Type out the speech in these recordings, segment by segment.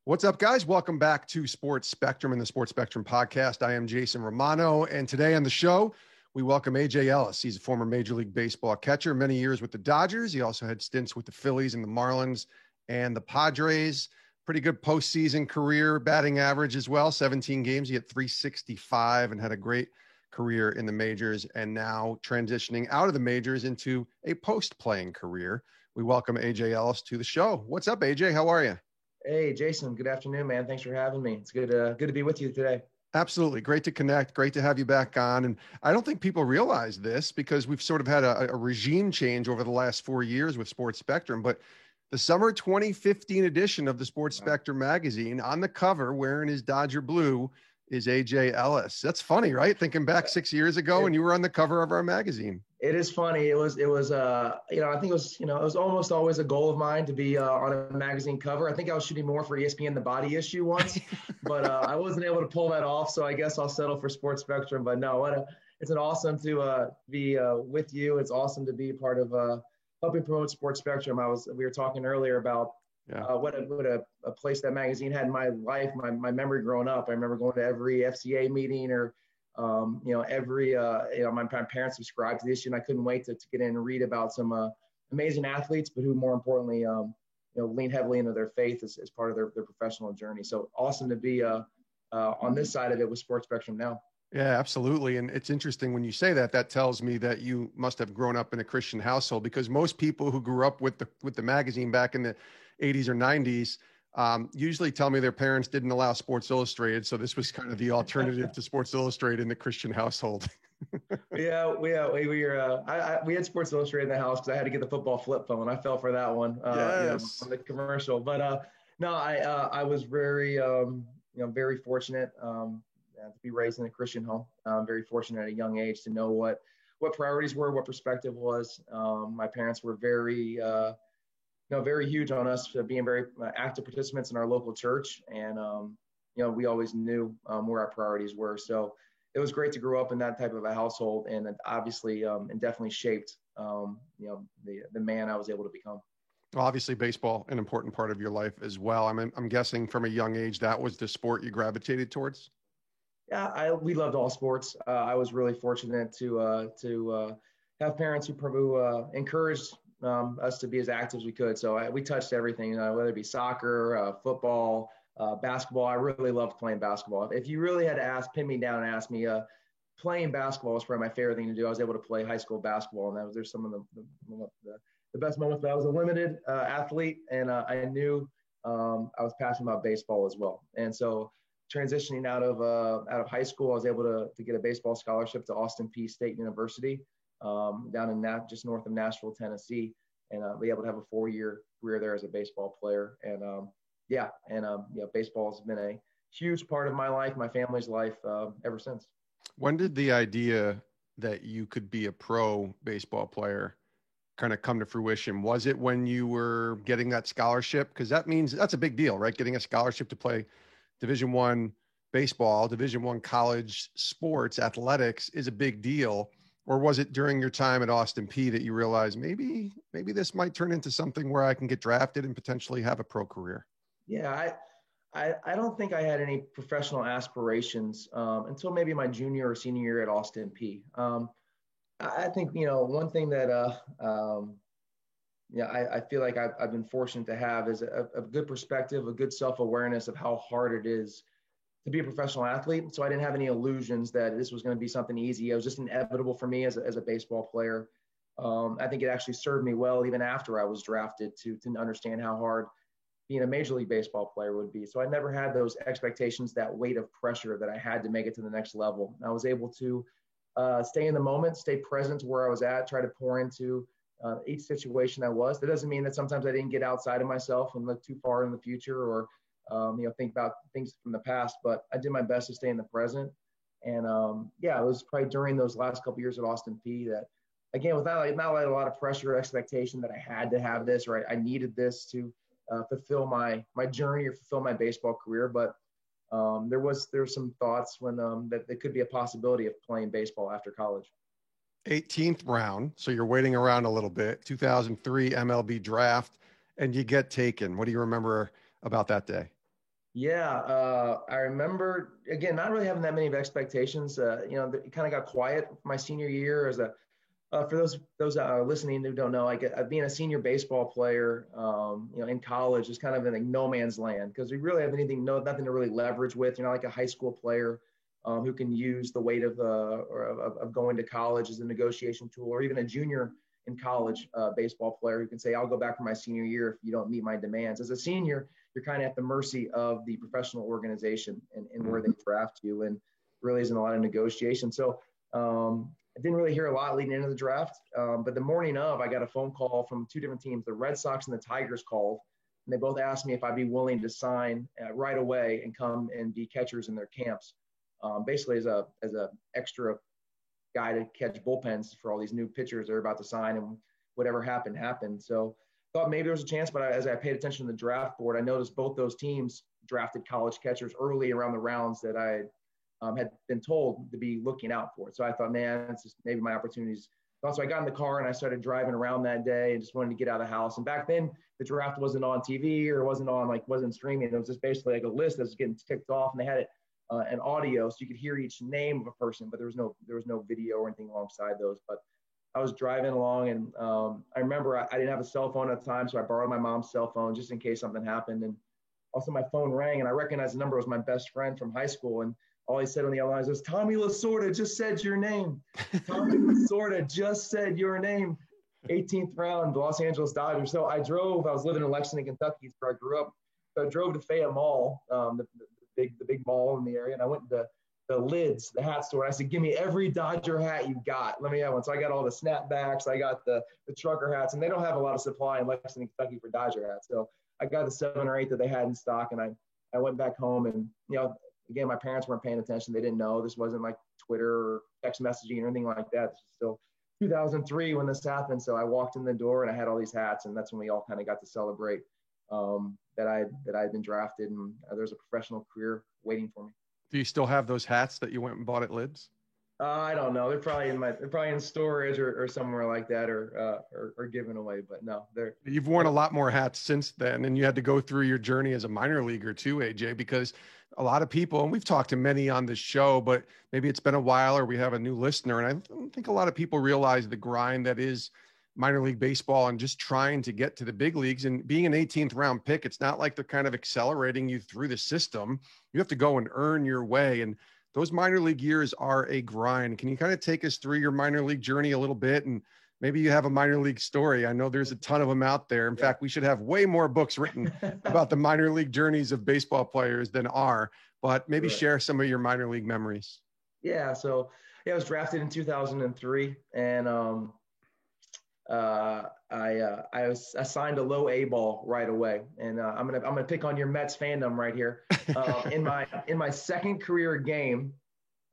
What's up, guys? Welcome back to Sports Spectrum and the Sports Spectrum podcast. I am Jason Romano, and today on the show, we welcome AJ Ellis. He's a former Major League Baseball catcher, many years with the Dodgers. He also had stints with the Phillies and the Marlins and the Padres. Pretty good postseason career, batting average as well. 17 games, he hit .365 and had a great career in the majors, and now transitioning out of the majors into a post-playing career. We welcome AJ Ellis to the show. What's up, AJ? How are you? Hey, Jason. Good afternoon, man. Thanks for having me. It's good to be with you today. Absolutely. Great to connect. Great to have you back on. And I don't think people realize this because we've sort of had a regime change over the last 4 years with Sports Spectrum, but the summer 2015 edition of the Sports Spectrum magazine, on the cover wearing his Dodger blue, is AJ Ellis. That's funny, right? Thinking back 6 years ago and you were on the cover of our magazine. It is funny. It was I think it was almost always a goal of mine to be on a magazine cover. I think I was shooting more for ESPN The Body Issue once, but I wasn't able to pull that off. So I guess I'll settle for Sports Spectrum. But no, it's an awesome to be with you. It's awesome to be part of helping promote Sports Spectrum. We were talking earlier about what a place that magazine had in my life, my memory growing up. I remember going to every FCA meeting or my parents subscribed to the issue, and I couldn't wait to get in and read about some amazing athletes, but who more importantly, lean heavily into their faith as part of their professional journey. So awesome to be on this side of it with Sports Spectrum now. Yeah, absolutely. And it's interesting when you say that, that tells me that you must have grown up in a Christian household, because most people who grew up with the magazine back in the 80s or 90s usually tell me their parents didn't allow Sports Illustrated. So this was kind of the alternative to Sports Illustrated in the Christian household. We had Sports Illustrated in the house because I had to get the football flip phone. I fell for that one Yes. on the commercial. But no, I was very, very fortunate to be raised in a Christian home. Very fortunate at a young age to know what priorities were, what perspective was. My parents were very huge on us for being very active participants in our local church. And, we always knew where our priorities were. So it was great to grow up in that type of a household, and it obviously and definitely shaped, the man I was able to become. Well, obviously baseball, an important part of your life as well. I'm guessing from a young age, that was the sport you gravitated towards. Yeah, we loved all sports. I was really fortunate to have parents who encouraged us to be as active as we could. So we touched everything, whether it be soccer, football, basketball. I really loved playing basketball. If you really had to pin me down and ask me, playing basketball was probably my favorite thing to do. I was able to play high school basketball, and there's some of the best moments. But I was a limited athlete, and I knew I was passionate about baseball as well. And so transitioning out of high school, I was able to get a baseball scholarship to Austin Peay State University down in just north of Nashville, Tennessee, and be able to have a 4-year career there as a baseball player. And baseball has been a huge part of my life, my family's life ever since. When did the idea that you could be a pro baseball player kind of come to fruition? Was it when you were getting that scholarship? Because that's a big deal, right? Getting a scholarship to play Division I baseball, Division I college sports, athletics is a big deal. Or was it during your time at Austin Peay that you realized maybe this might turn into something where I can get drafted and potentially have a pro career? Yeah, I don't think I had any professional aspirations until maybe my junior or senior year at Austin Peay. I think, one thing that I feel like I've been fortunate to have is a good perspective, a good self-awareness of how hard it is to be a professional athlete. So I didn't have any illusions that this was going to be something easy. It was just inevitable for me as a baseball player. I think it actually served me well even after I was drafted to understand how hard being a Major League Baseball player would be. So I never had those expectations, that weight of pressure that I had to make it to the next level. I was able to stay in the moment, stay present to where I was at, try to pour into each situation I was. That doesn't mean that sometimes I didn't get outside of myself and look too far in the future or think about things from the past, but I did my best to stay in the present. And it was probably during those last couple of years at Austin Peay that, again, without not a lot of pressure or expectation that I had to have this, or I needed this to fulfill my journey or fulfill my baseball career. But there were some thoughts when that there could be a possibility of playing baseball after college. 18th round. So you're waiting around a little bit. 2003 MLB draft, and you get taken. What do you remember about that day? Yeah, I remember again not really having that many of expectations. It kind of got quiet my senior year as a for those listening who don't know, like being a senior baseball player, in college is kind of in a no man's land because we really have nothing to really leverage with. You're not like a high school player who can use the weight of going to college as a negotiation tool, or even a junior in college baseball player who can say, "I'll go back for my senior year if you don't meet my demands." As a senior, you're kind of at the mercy of the professional organization and where they draft you, and really isn't a lot of negotiation. So I didn't really hear a lot leading into the draft, but the morning of, I got a phone call from two different teams. The Red Sox and the Tigers called, and they both asked me if I'd be willing to sign right away and come and be catchers in their camps, basically as a extra guy to catch bullpens for all these new pitchers they're about to sign, and whatever happened. So I thought maybe there was a chance, but as I paid attention to the draft board, I noticed both those teams drafted college catchers early around the rounds that I had been told to be looking out for. So I thought, man, it's just maybe my opportunities. So I got in the car and I started driving around that day and just wanted to get out of the house. And back then, the draft wasn't on TV or wasn't streaming. It was just basically like a list that was getting ticked off, and they had it an audio so you could hear each name of a person, but there was no video or anything alongside those. But I was driving along, and I remember I didn't have a cell phone at the time, so I borrowed my mom's cell phone just in case something happened. And also my phone rang, and I recognized the number was my best friend from high school, and all he said on the other line was, "Tommy Lasorda just said your name. Tommy Lasorda just said your name. 18th round, Los Angeles Dodgers." So I was living in Lexington, Kentucky, where I grew up. So I drove to Fayette Mall, the big mall in the area, and I went to the Lids, the hat store. I said, "Give me every Dodger hat you got. Let me have one." So I got all the snapbacks. I got the trucker hats, and they don't have a lot of supply in Lexington, Kentucky for Dodger hats. So I got the 7 or 8 that they had in stock, and I went back home, and again, my parents weren't paying attention. They didn't know. This wasn't like Twitter or text messaging or anything like that. This was still 2003 when this happened. So I walked in the door and I had all these hats, and that's when we all kind of got to celebrate that I had been drafted, and there was a professional career waiting for me. Do you still have those hats that you went and bought at Lids? I don't know. They're probably in storage or somewhere like that, or given away. But no, You've worn a lot more hats since then, and you had to go through your journey as a minor leaguer too, AJ, because a lot of people, and we've talked to many on this show, but maybe it's been a while or we have a new listener, and I don't think a lot of people realize the grind that is minor league baseball and just trying to get to the big leagues. And being an 18th round pick, it's not like they're kind of accelerating you through the system. You have to go and earn your way. And those minor league years are a grind. Can you kind of take us through your minor league journey a little bit? And maybe you have a minor league story. I know there's a ton of them out there. In fact, we should have way more books written about the minor league journeys of baseball players than are, but maybe share some of your minor league memories. Yeah. So I was drafted in 2003, and I was assigned a low A ball right away, and I'm gonna pick on your Mets fandom right here. In my second career game,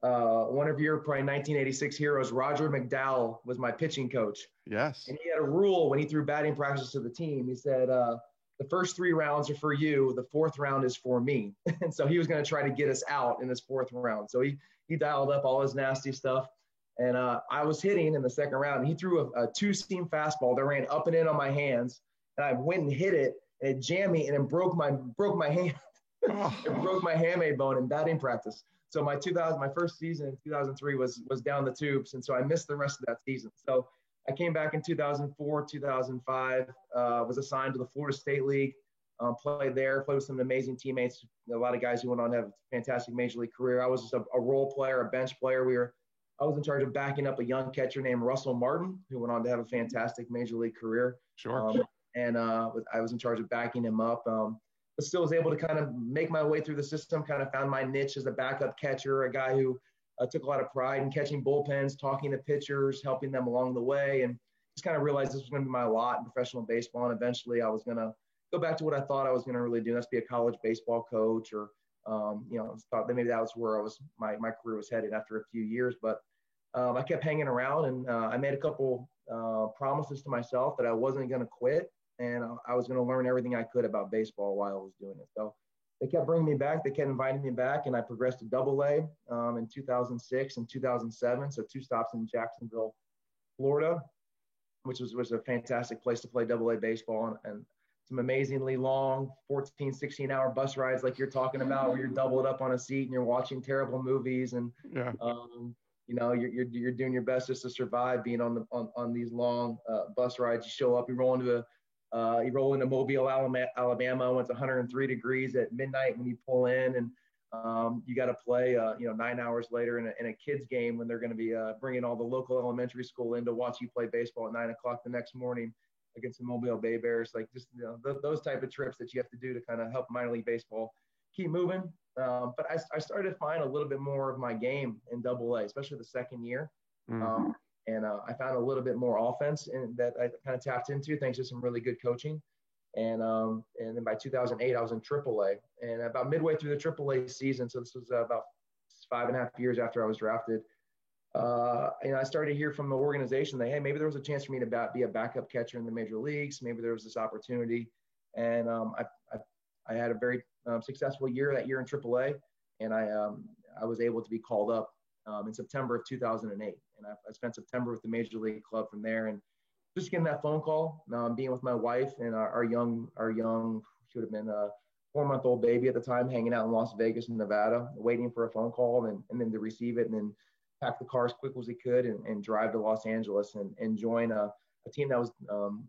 one of your probably 1986 heroes, Roger McDowell, was my pitching coach. Yes. And he had a rule when he threw batting practice to the team. He said, "The first 3 rounds are for you. The 4th round is for me." And so he was going to try to get us out in this 4th round. So he dialed up all his nasty stuff. And I was hitting in the second round. And he threw a 2-seam fastball that ran up and in on my hands. And I went and hit it, and it jammed me, and it broke my hand. It broke my hamate bone in batting practice. So my first season in 2003 was down the tubes, and so I missed the rest of that season. So I came back in 2004, 2005, was assigned to the Florida State League, played with some amazing teammates, a lot of guys who went on to have a fantastic major league career. I was just a role player, a bench player. I was in charge of backing up a young catcher named Russell Martin, who went on to have a fantastic major league career. Sure. And I was in charge of backing him up. But still was able to kind of make my way through the system, kind of found my niche as a backup catcher, a guy who took a lot of pride in catching bullpens, talking to pitchers, helping them along the way, and just kind of realized this was going to be my lot in professional baseball. And eventually I was going to go back to what I thought I was going to really do. That's be a college baseball coach, or, thought that maybe that was where my career was headed after a few years. But I kept hanging around, and I made a couple promises to myself that I wasn't going to quit, and I was going to learn everything I could about baseball while I was doing it. So they kept bringing me back. They kept inviting me back, and I progressed to AA in 2006 and 2007. So 2 stops in Jacksonville, Florida, which was a fantastic place to play AA baseball. And some amazingly long 14, 16-hour bus rides like you're talking about, where you're doubled up on a seat and you're watching terrible movies. And, Yeah. you're doing your best just to survive being on these long bus rides. You show up, you roll into Mobile, Alabama, when it's 103 degrees at midnight when you pull in, and you got to play, 9 hours later in a kids game when they're going to be bringing all the local elementary school in to watch you play baseball at 9 o'clock the next morning against the Mobile Bay Bears. Like, just those type of trips that you have to do to kind of help minor league baseball keep moving. But I started to find a little bit more of my game in Double A, especially the second year. And I found a little bit more offense that I kind of tapped into thanks to some really good coaching. And then by 2008, I was in AAA. And about midway through the AAA season, so this was about 5.5 years after I was drafted, I started to hear from the organization that, hey, maybe there was a chance for me to be a backup catcher in the major leagues. Maybe there was this opportunity. And I had a very successful year that year in AAA. And I was able to be called up in September of 2008. And I spent September with the Major League Club from there. And just getting that phone call, being with my wife and our young, she would have been a 4-month-old baby at the time, hanging out in Las Vegas and Nevada, waiting for a phone call and then to receive it, and then pack the car as quick as he could and drive to Los Angeles and join a team that was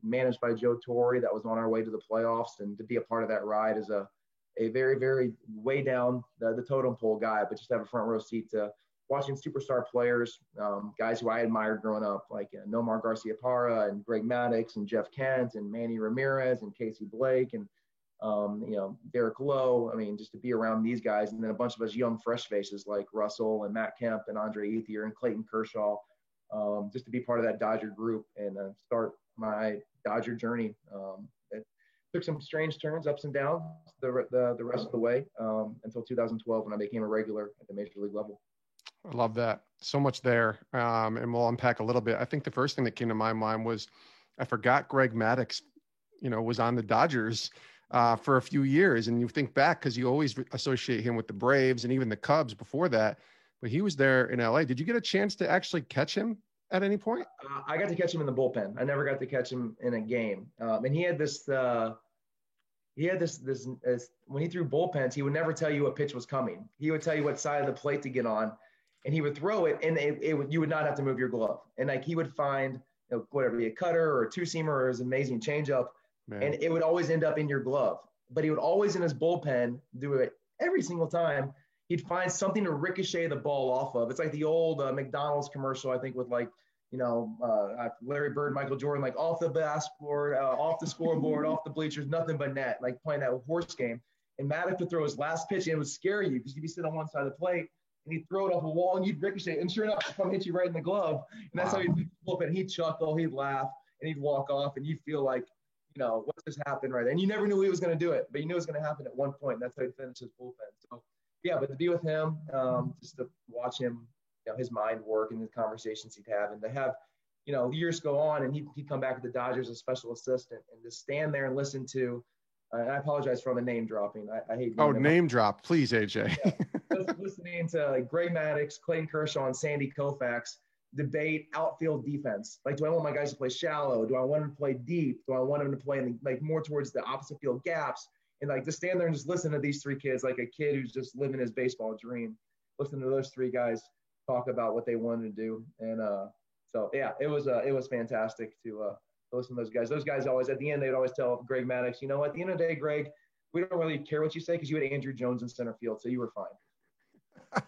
managed by Joe Torre, that was on our way to the playoffs. And to be a part of that ride as a very, very way down the totem pole guy, but just have a front row seat to watching superstar players, guys who I admired growing up, like Nomar Garciaparra and Greg Maddux and Jeff Kent and Manny Ramirez and Casey Blake and, Derek Lowe. I mean, just to be around these guys, and then a bunch of us young, fresh faces like Russell and Matt Kemp and Andre Ethier and Clayton Kershaw, just to be part of that Dodger group and start my Dodger journey. It took some strange turns, ups and downs, the rest of the way until 2012 when I became a regular at the major league level. I love that. So much there. And we'll unpack a little bit. I think the first thing that came to my mind was I forgot Greg Maddux, was on the Dodgers for a few years. And you think back, because you always associate him with the Braves and even the Cubs before that, but he was there in LA. Did you get a chance to actually catch him at any point? I got to catch him in the bullpen. I never got to catch him in a game. And he had this when he threw bullpens, he would never tell you what pitch was coming. He would tell you what side of the plate to get on, and he would throw it, and you would not have to move your glove. And like, he would find, whatever, a cutter or a two-seamer or his amazing changeup, and it would always end up in your glove. But he would always, in his bullpen, do it every single time. He'd find something to ricochet the ball off of. It's like the old McDonald's commercial, I think, with Larry Bird, Michael Jordan, like off the basketball, off the scoreboard, off the bleachers, nothing but net, like playing that horse game. And Maddux would throw his last pitch, and it would scare you because you'd be sitting on one side of the plate, and he'd throw it off a wall, and you'd ricochet, and sure enough, it'd come hit you right in the glove. And that's how he'd flip it. He'd chuckle, he'd laugh, and he'd walk off, and you'd feel like, what just happened right there? And you never knew he was going to do it, but you knew it was going to happen at one point, and that's how he finished his bullpen. So, yeah, but to be with him, just to watch him, his mind work and the conversations he'd have, and to have, years go on, and he'd come back to the Dodgers as special assistant, and to stand there and listen to, and I apologize for all the name dropping. I hate. Name drop, please, AJ. Yeah. Listening to Greg Maddux, Clayton Kershaw, and Sandy Koufax debate outfield defense. Like, do I want my guys to play shallow? Do I want them to play deep? Do I want them to play more towards the opposite field gaps? And to stand there and just listen to these three kids, like a kid who's just living his baseball dream. Listen to those three guys talk about what they wanted to do, and so yeah, it was fantastic to listen to those guys. Those guys always, at the end, they'd always tell Greg Maddux, at the end of the day, Greg, we don't really care what you say because you had Andrew Jones in center field, so you were fine.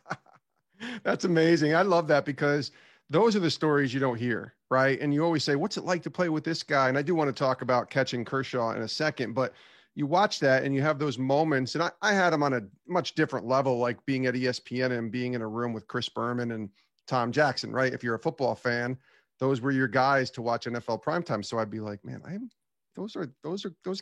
That's amazing. I love that, because those are the stories you don't hear, right? And you always say, what's it like to play with this guy? And I do want to talk about catching Kershaw in a second, but you watch that and you have those moments. And I had them on a much different level, like being at ESPN and being in a room with Chris Berman and Tom Jackson, right? If you're a football fan, those were your guys to watch NFL primetime. So I'd be like, man, those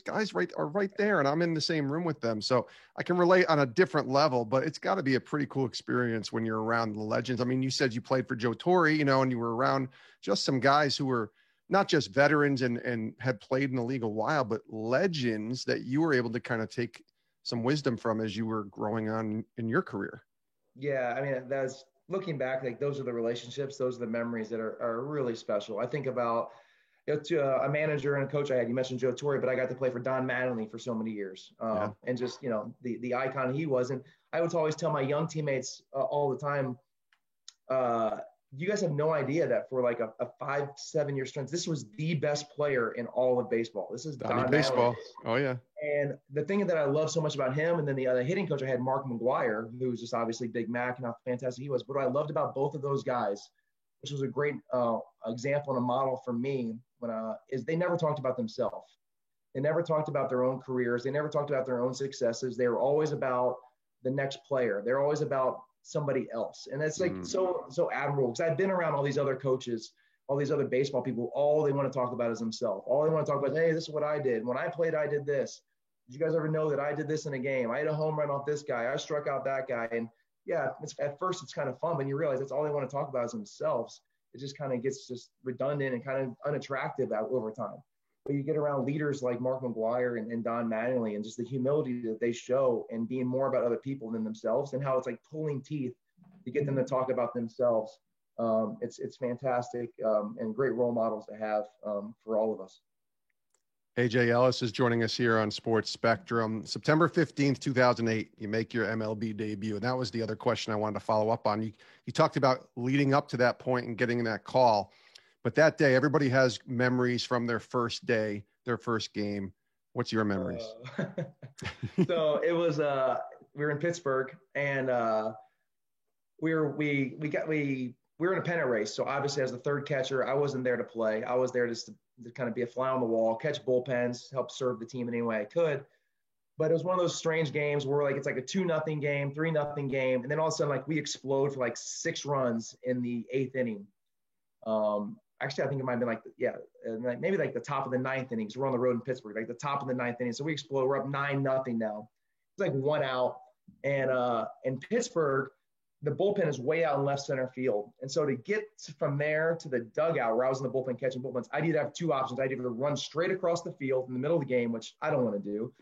guys are right there, and I'm in the same room with them. So I can relate on a different level, but it's got to be a pretty cool experience when you're around the legends. I mean, you said you played for Joe Torre, and you were around just some guys who were not just veterans and had played in the league a while, but legends that you were able to kind of take some wisdom from as you were growing on in your career. Yeah. I mean, that's looking back, those are the relationships, those are the memories that are really special. I think about, to a manager and a coach I had. You mentioned Joe Torre, but I got to play for Don Mattingly for so many years, and just the icon he was. And I would always tell my young teammates all the time, you guys have no idea that for like a 5-7 year stretch, this was the best player in all of baseball. This is Don baseball. Mattingly. Oh yeah. And the thing that I love so much about him, and then the other hitting coach I had, Mark McGuire, who was just obviously Big Mac and how fantastic he was. But what I loved about both of those guys, which was a great example and a model for me, is they never talked about themselves. They never talked about their own careers. They never talked about their own successes. They were always about the next player. They're always about somebody else. And that's like so admirable, because I've been around all these other coaches, all these other baseball people. All they want to talk about is themselves. All they want to talk about, hey, this is what I did. When I played, I did this. Did you guys ever know that I did this in a game? I hit a home run off this guy. I struck out that guy. And yeah, at first it's kind of fun, but you realize that's all they want to talk about is themselves. It just kind of gets just redundant and kind of unattractive over time. But you get around leaders like Mark McGuire and Don Mattingly, and just the humility that they show and being more about other people than themselves, and how it's like pulling teeth to get them to talk about themselves. It's fantastic, and great role models to have for all of us. AJ Ellis is joining us here on Sports Spectrum. September 15th, 2008, you make your MLB debut. And that was the other question I wanted to follow up on. You talked about leading up to that point and getting that call. But that day, everybody has memories from their first day, their first game. What's your memories? So it was, we were in Pittsburgh, and we were in a pennant race. So obviously, as the third catcher, I wasn't there to play. I was there just to kind of be a fly on the wall, catch bullpens, help serve the team in any way I could. But it was one of those strange games where it's like a 2-0 game, 3-0 game, and then all of a sudden, like, we explode for like 6 runs in the 8th inning. Actually, I think it might have been maybe like the top of the 9th inning, because we're on the road in Pittsburgh, like the top of the 9th inning. So we explode. We're up 9-0 now. It's like 1 out. And in Pittsburgh, the bullpen is way out in left center field. And so to get from there to the dugout where I was in the bullpen catching bullpens, I'd either have 2 options. I'd either run straight across the field in the middle of the game, which I don't want to do,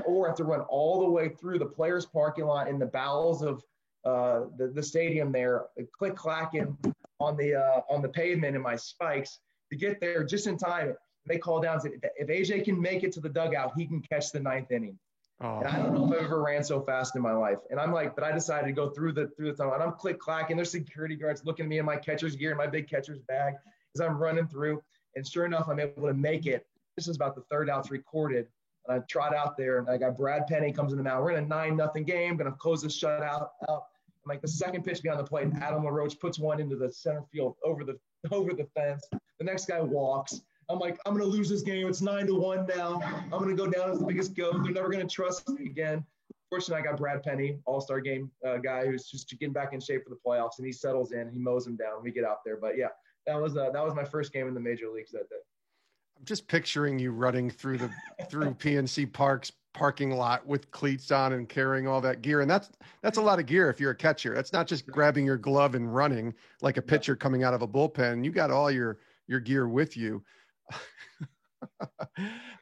or have to run all the way through the players' parking lot in the bowels of the stadium there, click-clacking on the pavement in my spikes to get there just in time. They call down and say, if AJ can make it to the dugout, he can catch the 9th inning. Oh. And I don't know if I've ever ran so fast in my life. And I'm like, but I decided to go through the tunnel, and I'm click-clacking. There's security guards looking at me in my catcher's gear, in my big catcher's bag, as I'm running through. And sure enough, I'm able to make it. This is about the 3rd out's recorded. And I trot out there, and I got Brad Penny comes in the mound. We're in a 9-0 game, going to close this shutout out. And like the second pitch behind the plate, Adam LaRoche puts one into the center field over the fence. The next guy walks. I'm like, I'm going to lose this game. It's 9-1 now. I'm going to go down as the biggest goat. They're never going to trust me again. Fortunately, I got Brad Penny, all-star game guy who's just getting back in shape for the playoffs, and he settles in. He mows him down. We get out there. But, yeah, that was my first game in the major leagues that day. I'm just picturing you running through PNC Park's parking lot with cleats on and carrying all that gear. And that's a lot of gear if you're a catcher. That's not just grabbing your glove and running like a pitcher coming out of a bullpen. You got all your gear with you.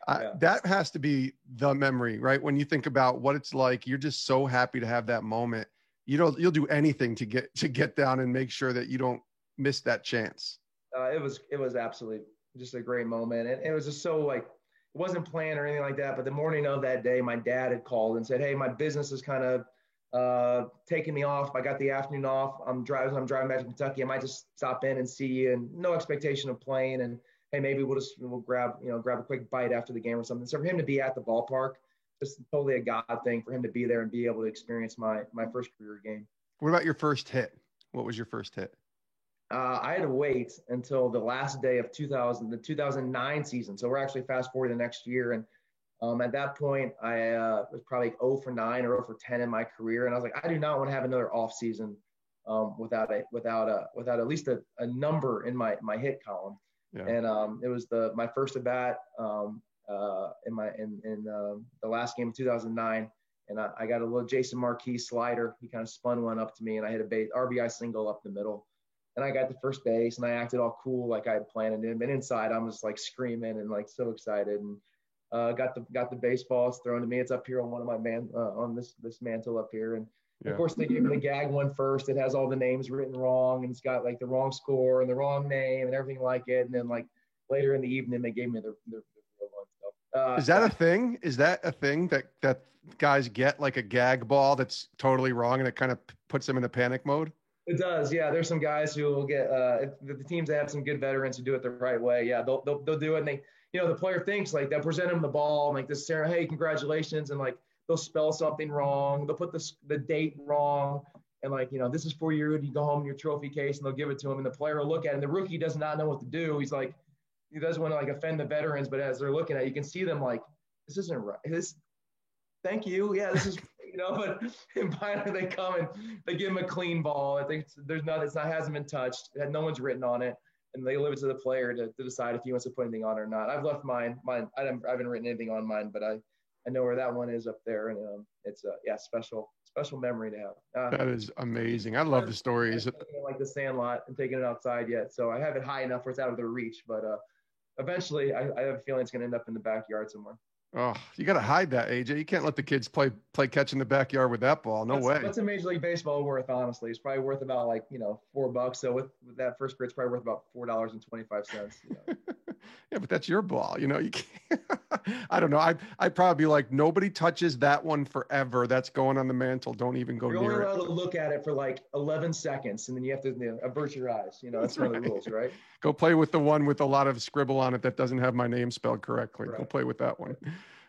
That has to be the memory, right? When you think about what it's like, you're just so happy to have that moment. You'll do anything to get down and make sure that you don't miss that chance. It was absolutely just a great moment. And it was just so, like, it wasn't planned or anything like that. But the morning of that day, my dad had called and said, hey, my business is kind of taking me off. I got the afternoon off. I'm driving back to Kentucky. I might just stop in and see you, and no expectation of playing. And hey, maybe we'll grab a quick bite after the game or something. So for him to be at the ballpark, just totally a God thing for him to be there and be able to experience my first career game. What about your first hit? What was your first hit? I had to wait until the last day of the 2009 season. So we're actually fast forward the next year. And at that point, I was probably 0 for 9 or 0 for 10 in my career. And I was like, I do not want to have another off season without at least a number in my hit column. Yeah. And it was my first at bat in the last game of 2009. And I got a little Jason Marquis slider. He kind of spun one up to me, and I hit a RBI single up the middle. And I got to first base, and I acted all cool like I had planned it. And inside, I'm just like screaming and like so excited. And got the baseballs thrown to me. It's up here on one of my on this mantle up here. And of course, they gave me the gag one first. It has all the names written wrong, and it's got like the wrong score and the wrong name and everything like it. And then like later in the evening, they gave me the real one. So, Is that a thing? Is that a thing that guys get, like a gag ball that's totally wrong and it kind of puts them into panic mode? it does. Yeah. There's some guys who will get, if the teams that have some good veterans who do it the right way. Yeah. They'll do it. And they, the player thinks like they'll present him the ball and like this, Sarah, hey, congratulations. And like, they'll spell something wrong. They'll put the date wrong. And like, this is for you. You go home in your trophy case and they'll give it to him. And the player will look at it. And the rookie does not know what to do. He's like, he doesn't want to like offend the veterans, but as they're looking at it, you can see them like, this isn't right. Thank you. Yeah, this is, but and finally they come and they give him a clean ball. I think hasn't been touched. No one's written on it. And they leave it to the player to decide if he wants to put anything on it or not. I've left mine. I haven't written anything on mine, but I know where that one is up there. And it's special memory to have. That is amazing. I love the stories. Like the Sandlot and taking it outside yet. So I have it high enough where it's out of their reach, but eventually I have a feeling it's going to end up in the backyard somewhere. Oh, you got to hide that, AJ. You can't let the kids play catch in the backyard with that ball. No way. What's a Major League Baseball worth, honestly? It's probably worth about like, $4. So with that first grade, it's probably worth about $4.25. Yeah, but that's your ball. You can't, I don't know. I'd probably be like, nobody touches that one forever. That's going on the mantle. Don't even go near it. You're only allowed to look at it for like 11 seconds and then you have to avert your eyes. That's one of the rules, right? Go play with the one with a lot of scribble on it that doesn't have my name spelled correctly. Right. Go play with that one.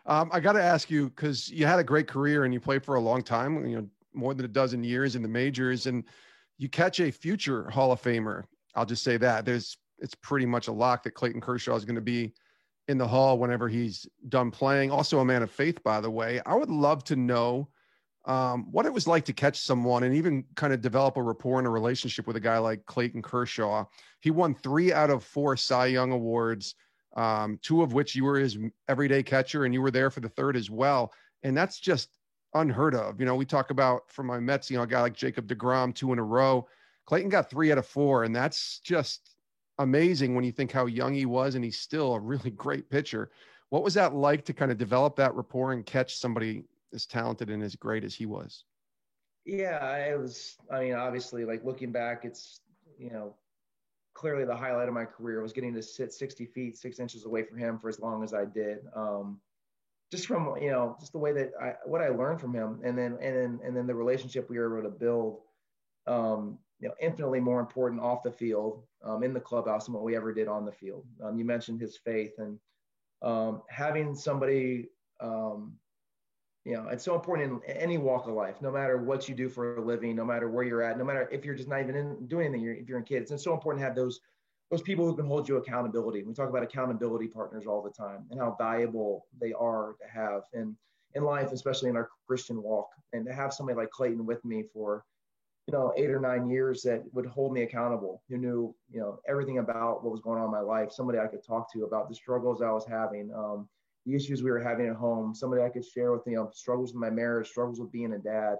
I got to ask you, because you had a great career and you played for a long time, more than a dozen years in the majors, and you catch a future Hall of Famer. I'll just say that it's pretty much a lock that Clayton Kershaw is going to be in the Hall whenever he's done playing. Also a man of faith, by the way. I would love to know what it was like to catch someone and even kind of develop a rapport and a relationship with a guy like Clayton Kershaw. He won 3 out of 4 Cy Young Awards, 2 of which you were his everyday catcher, and you were there for the 3rd as well. And that's just unheard of. We talk about, for my Mets, a guy like Jacob deGrom, 2 in a row. Clayton got 3 out of 4, and that's just amazing when you think how young he was, and he's still a really great pitcher. What was that like to kind of develop that rapport and catch somebody as talented and as great as he was? Yeah, it was, obviously, like looking back, it's, clearly the highlight of my career was getting to sit 60 feet, 6 inches away from him for as long as I did. Just from, just the way that what I learned from him, and then the relationship we were able to build, infinitely more important off the field, in the clubhouse than what we ever did on the field. You mentioned his faith, and having somebody, it's so important in any walk of life, no matter what you do for a living, no matter where you're at, no matter if you're just not even doing anything, if you're in kids. It's so important to have those people who can hold you accountability. We talk about accountability partners all the time and how valuable they are to have in life, especially in our Christian walk. And to have somebody like Clayton with me for 8 or 9 years that would hold me accountable, who knew, everything about what was going on in my life, somebody I could talk to about the struggles I was having, the issues we were having at home, somebody I could share with, struggles with my marriage, struggles with being a dad,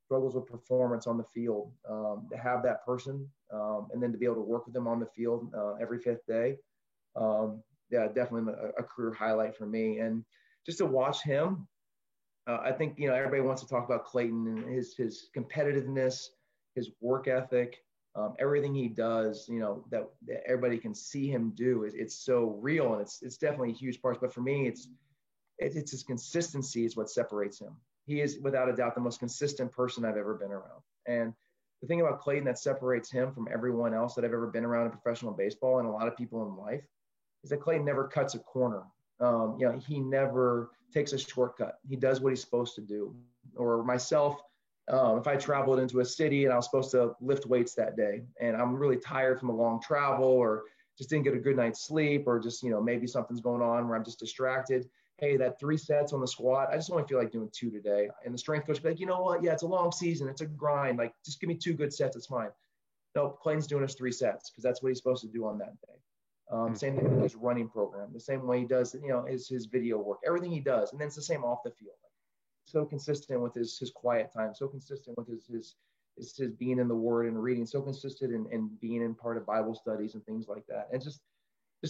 struggles with performance on the field, to have that person, and then to be able to work with them on the field every 5th day. Definitely a career highlight for me. And just to watch him, I think, everybody wants to talk about Clayton and his competitiveness, his work ethic, everything he does, that everybody can see him do. It's so real, and it's definitely a huge part. But for me, it's his consistency is what separates him. He is without a doubt the most consistent person I've ever been around. And the thing about Clayton that separates him from everyone else that I've ever been around in professional baseball and a lot of people in life is that Clayton never cuts a corner. He never takes a shortcut. He does what he's supposed to do. Or myself, if I traveled into a city and I was supposed to lift weights that day and I'm really tired from a long travel or just didn't get a good night's sleep or just, maybe something's going on where I'm just distracted. Hey, that 3 sets on the squat, I just only feel like doing 2 today. And the strength coach will be like, you know what? Yeah, it's a long season. It's a grind. Like, just give me 2 good sets. It's fine. No, Clayton's doing his 3 sets because that's what he's supposed to do on that day. Same thing with his running program, the same way he does, his video work, everything he does. And then it's the same off the field. So consistent with his quiet time, so consistent with his being in the Word and reading, so consistent in being in part of Bible studies and things like that. And just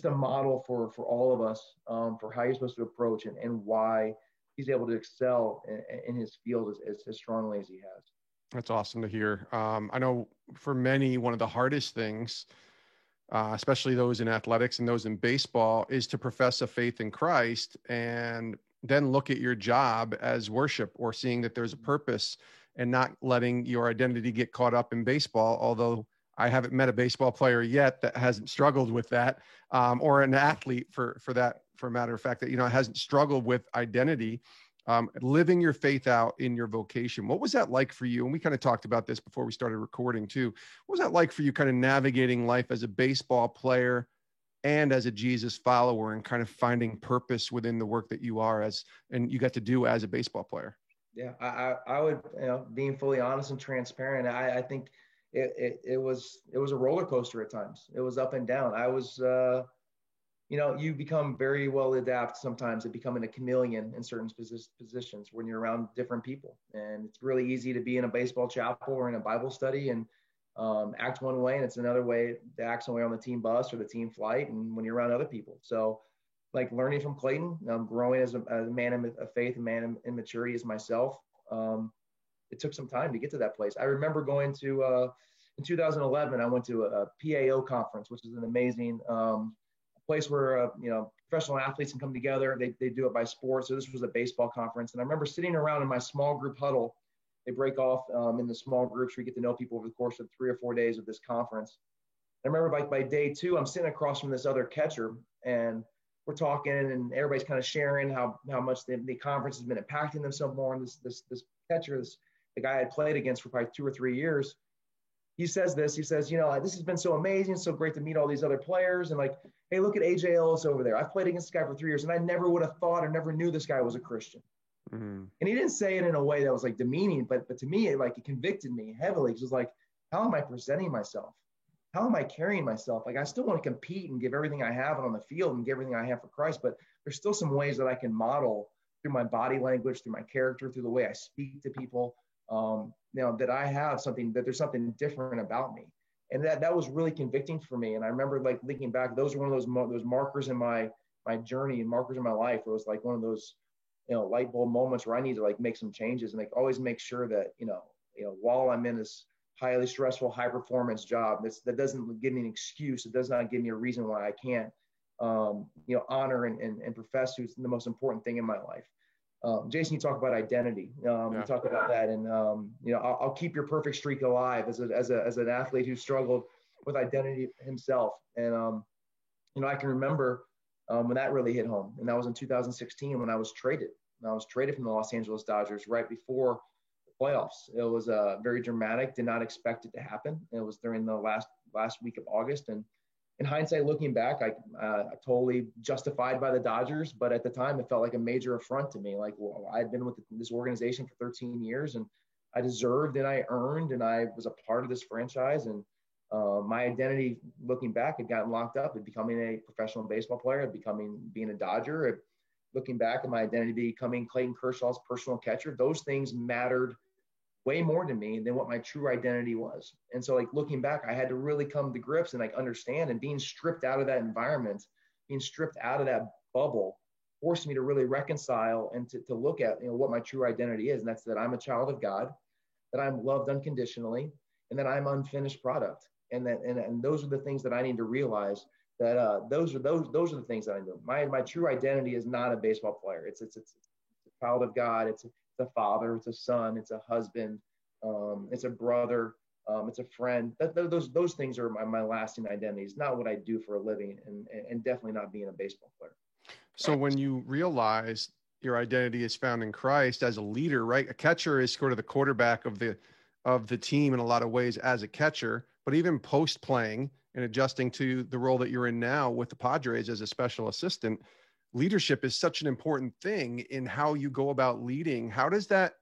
a model for all of us, for how you're supposed to approach and why he's able to excel in his field as strongly as he has. That's awesome to hear. I know for many, one of the hardest things especially those in athletics and those in baseball, is to profess a faith in Christ and then look at your job as worship, or seeing that there's a purpose, and not letting your identity get caught up in baseball. Although I haven't met a baseball player yet that hasn't struggled with that, or an athlete for a matter of fact, that, hasn't struggled with identity. Living your faith out in your vocation. What was that like for you? And we kind of talked about this before we started recording too. What was that like for you, kind of navigating life as a baseball player and as a Jesus follower, and kind of finding purpose within the work that you are and you got to do as a baseball player? Yeah, I would, being fully honest and transparent, I think it was a roller coaster at times. It was up and down. I was, you become very well adapted sometimes at becoming a chameleon in certain positions when you're around different people. And it's really easy to be in a baseball chapel or in a Bible study and act one way, and it's another way to act some way on the team bus or the team flight, and when you're around other people. So, like, learning from Clayton, growing as a man of faith, a man in maturity as myself, it took some time to get to that place. I remember going to, in 2011, I went to a PAO conference, which is an amazing place where, professional athletes can come together. They do it by sports. So this was a baseball conference. And I remember sitting around in my small group huddle. They break off in the small groups where you get to know people over the course of 3 or 4 days of this conference. I remember by day 2, I'm sitting across from this other catcher, and we're talking, and everybody's kind of sharing how much the conference has been impacting them so more. And this catcher, the guy I had played against for probably 2 or 3 years, he says, this has been so amazing, so great to meet all these other players. And like, hey, look at AJ Ellis over there. I've played against this guy for 3 years, and I never would have thought or never knew this guy was a Christian. Mm-hmm. And he didn't say it in a way that was like demeaning, but to me, it convicted me heavily. It was like, how am I presenting myself? How am I carrying myself? Like, I still want to compete and give everything I have on the field and give everything I have for Christ, but there's still some ways that I can model through my body language, through my character, through the way I speak to people, that I have something, that there's something different about me. And that was really convicting for me. And I remember, like, looking back, those were one of those markers in my journey and markers in my life. It was like one of those, light bulb moments where I need to like make some changes and like always make sure that, while I'm in this highly stressful, high performance job, that doesn't give me an excuse. It does not give me a reason why I can't, honor and profess who's the most important thing in my life. Jason, you talk about identity. You talk about that, and I'll keep your perfect streak alive as an athlete who struggled with identity himself. And I can remember when that really hit home, and that was in 2016 when I was traded. I was traded from the Los Angeles Dodgers right before the playoffs. It was very dramatic. Did not expect it to happen. It was during the last week of August, and in hindsight, looking back, I totally justified by the Dodgers, but at the time, it felt like a major affront to me. Like, well, I'd been with this organization for 13 years, and I deserved and I earned, and I was a part of this franchise. And my identity, looking back, had gotten locked up at becoming a professional baseball player, being a Dodger. Looking back at my identity becoming Clayton Kershaw's personal catcher, those things mattered way more to me than what my true identity was. And so, like, looking back, I had to really come to grips and like understand, and being stripped out of that environment, being stripped out of that bubble, forced me to really reconcile and to look at, what my true identity is. And that's that I'm a child of God, that I'm loved unconditionally, and that I'm unfinished product. And those are the things that I need to realize, that those are the things that I do. My true identity is not a baseball player. It's a child of God. It's a father, it's a son, it's a husband, it's a brother, it's a friend. Those things are my lasting identities, not what I do for a living, and definitely not being a baseball player. So when you realize your identity is found in Christ as a leader, right? A catcher is sort of the quarterback of the team in a lot of ways as a catcher, but even post playing and adjusting to the role that you're in now with the Padres as a special assistant, leadership is such an important thing in how you go about leading. How does that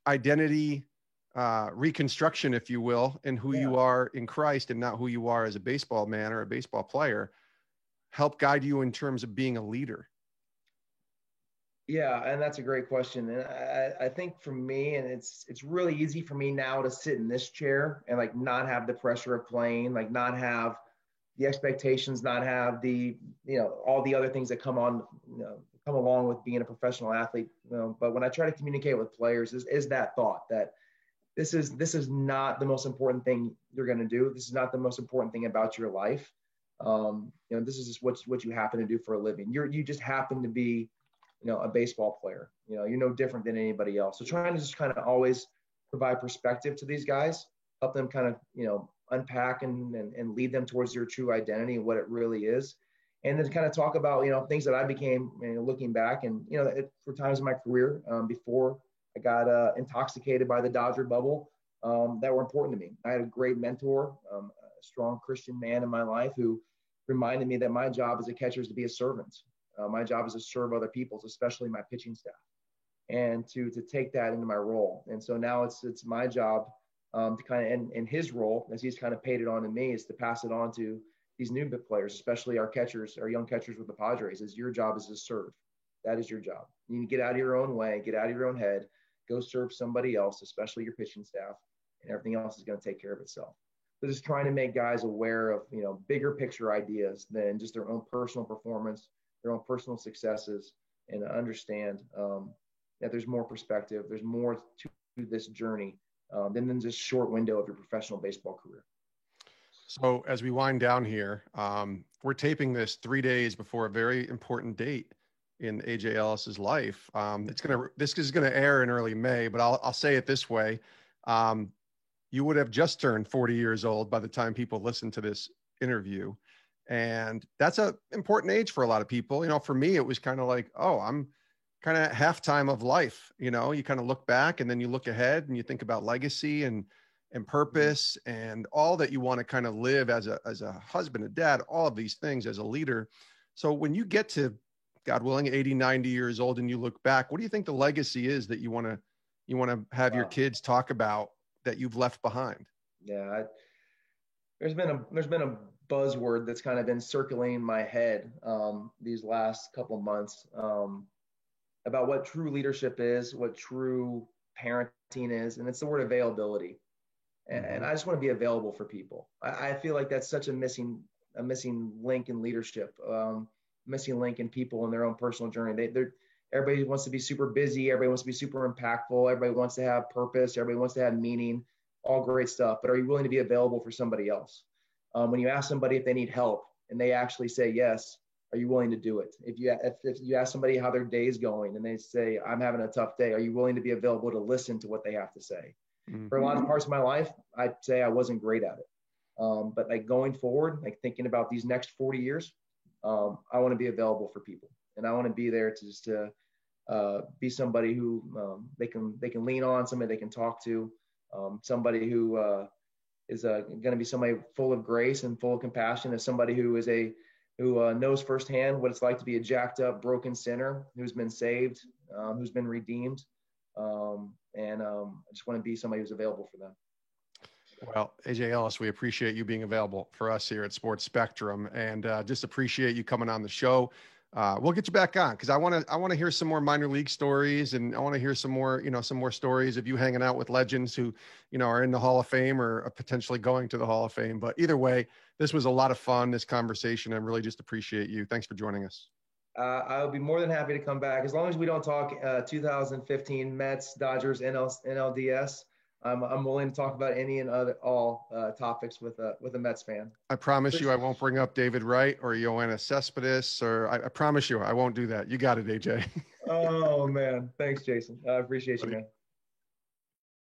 identity reconstruction, if you will, and who you are in Christ and not who you are as a baseball man or a baseball player, help guide you in terms of being a leader? Yeah, and that's a great question. And I think for me, and it's really easy for me now to sit in this chair and like not have the pressure of playing, like not have the expectations, not have the, all the other things that come along with being a professional athlete. But when I try to communicate with players, is that thought that this is not the most important thing you're going to do. This is not the most important thing about your life. This is just what you happen to do for a living. You just happen to be, a baseball player. You're no different than anybody else. So trying to just kind of always provide perspective to these guys, help them kind of, unpack and lead them towards their true identity and what it really is. And then kind of talk about, things that I became, looking back and, for times in my career before I got intoxicated by the Dodger bubble that were important to me. I had a great mentor, a strong Christian man in my life who reminded me that my job as a catcher is to be a servant. My job is to serve other people, especially my pitching staff, and to take that into my role. And so now it's my job to kind of, in his role, as he's kind of paid it on to me, is to pass it on to these new players, especially our catchers, our young catchers with the Padres. Is your job is to serve. That is your job. You need to get out of your own way, get out of your own head, go serve somebody else, especially your pitching staff, and everything else is going to take care of itself. So just trying to make guys aware of, bigger picture ideas than just their own personal performance, their own personal successes, and understand that there's more perspective, there's more to this journey than just short window of your professional baseball career. So as we wind down here, we're taping this 3 days before a very important date in AJ Ellis's life. This is gonna air in early May, but I'll say it this way: you would have just turned 40 years old by the time people listen to this interview, and that's an important age for a lot of people. For me, it was kind of like, oh, I'm kind of halftime of life. You kind of look back and then you look ahead and you think about legacy and purpose and all that you want to kind of live as a husband, a dad, all of these things as a leader. So when you get to, God willing, 80, 90 years old and you look back, what do you think the legacy is that you want to have your kids talk about that you've left behind? Yeah. There's been a buzzword that's kind of been circling my head these last couple of months about what true leadership is, what true parenting is, and it's the word availability. And I just want to be available for people. I feel like that's such a missing link in leadership, missing link in people in their own personal journey. Everybody wants to be super busy. Everybody wants to be super impactful. Everybody wants to have purpose. Everybody wants to have meaning, all great stuff. But are you willing to be available for somebody else? When you ask somebody if they need help and they actually say yes, are you willing to do it? If you ask somebody how their day's going and they say, I'm having a tough day, are you willing to be available to listen to what they have to say? Mm-hmm. For a lot of parts of my life, I'd say I wasn't great at it. But like going forward, like thinking about these next 40 years, I want to be available for people. And I want to be there to be somebody who they can lean on, somebody they can talk to, somebody who is going to be somebody full of grace and full of compassion, as somebody who knows firsthand what it's like to be a jacked up, broken sinner who's been saved, who's been redeemed. And I just want to be somebody who's available for them. Well, AJ Ellis, we appreciate you being available for us here at Sports Spectrum, and just appreciate you coming on the show. We'll get you back on because I want to hear some more minor league stories, and I want to hear some more stories of you hanging out with legends who, are in the Hall of Fame or are potentially going to the Hall of Fame. But either way, this was a lot of fun, this conversation. I really just appreciate you. Thanks for joining us. I'll be more than happy to come back as long as we don't talk 2015 Mets, Dodgers, NLDS. I'm willing to talk about any and all topics with a Mets fan. I promise you I won't bring up David Wright or Yoenis Cespedes, or I promise you I won't do that. You got it, AJ. Oh, man. Thanks, Jason. I appreciate you, man.